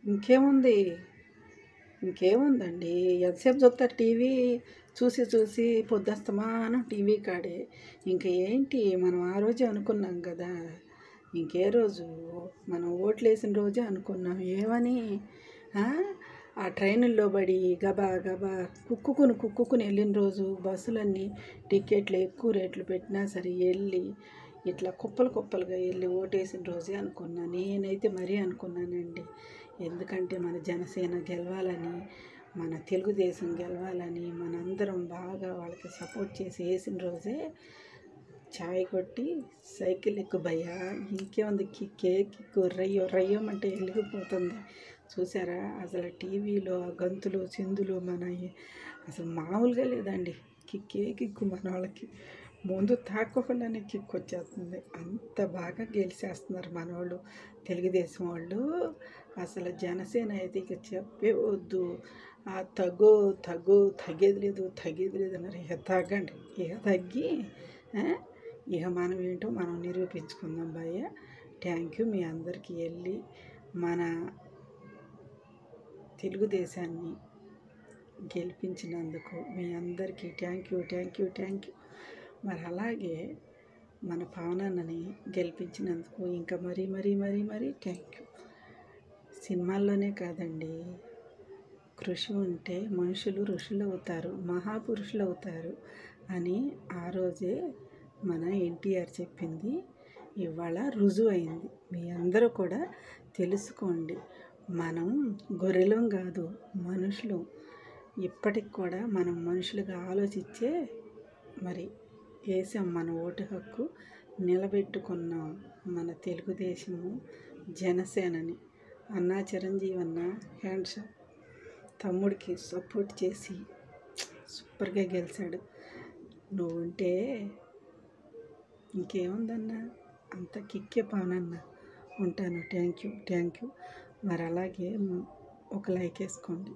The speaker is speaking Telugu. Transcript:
ఇంకేముంది ఇంకేముందండి, ఎంతసేపు చూస్తారు టీవీ? చూసి చూసి పొద్దస్తమానం టీవీ కాడే. ఇంకా ఏంటి, మనం ఆ రోజే అనుకున్నాం కదా, ఇంకే రోజు మనం ఓట్లేసిన రోజే అనుకున్నాం. ఏమని? ఆ ఆ ట్రైనుల్లో పడి గబా గబా కుక్కుకుని వెళ్ళిన రోజు బస్సులన్నీ టికెట్లు ఎక్కువ రేట్లు పెట్టినా సరే వెళ్ళి ఇట్లా కుప్పలు కుప్పలుగా వెళ్ళి ఓటేసిన రోజే అనుకున్నా. నేనైతే మరీ అనుకున్నానండి. ఎందుకంటే మన జనసేన గెలవాలని, మన తెలుగుదేశం గెలవాలని మనందరం బాగా వాళ్ళకి సపోర్ట్ చేసి వేసిన రోజే చాయ్ కొట్టి సైకిల్ ఎక్కు భయ్యా, ఇంకేముంది, కిక్కే కిక్కు, రయ్యో రయ్యమంటే వెలిగిపోతుంది. చూసారా అసలు టీవీలో ఆ గంతులు చిందులు అసలు మామూలుగా లేదండి. కిక్కే కిక్కు, మన వాళ్ళకి ముందు తాకోకుండానే కిక్ వచ్చేస్తుంది. అంత బాగా గెలిచేస్తున్నారు మన వాళ్ళు, తెలుగుదేశం వాళ్ళు. అసలు జనసేన అయితే ఇక చెప్పే వద్దు. ఆ తగ్గేది లేదు అన్నారు. ఇక తగ్గండి, ఇక తగ్గి ఇక మనం ఏంటో మనం నిరూపించుకుందాం భయ్య. థ్యాంక్ యూ మీ అందరికీ. వెళ్ళి మన తెలుగుదేశాన్ని గెలిపించినందుకు మీ అందరికీ థ్యాంక్ యూ. మరి అలాగే మన పవన్ అన్నని గెలిపించినందుకు ఇంకా మరీ థ్యాంక్ యూ. సినిమాల్లోనే కాదండి, కృషి ఉంటే మనుషులు ఋషులు అవుతారు, మహాపురుషులు అవుతారు అని ఆ రోజే మన ఎన్టీఆర్ చెప్పింది ఇవాళ రుజువు అయింది. మీ అందరూ కూడా తెలుసుకోండి, మనం గొర్రెలం కాదు, మనుషులు. ఇప్పటికి కూడా మనం మనుషులుగా ఆలోచించే మరి వేసాం మన ఓటు హక్కు, నిలబెట్టుకున్నాం మన తెలుగుదేశము జనసేనని. అన్నా చిరంజీవి అన్న హ్యాండ్స్ తమ్ముడికి సపోర్ట్ చేసి సూపర్గా గెలిచాడు. నువ్వు ఉంటే ఇంకేముందన్నా, అంత కిక్కే పవన్ అన్న. ఉంటాను. Thank you. మరి అలాగే ఒక లైక్ వేసుకోండి.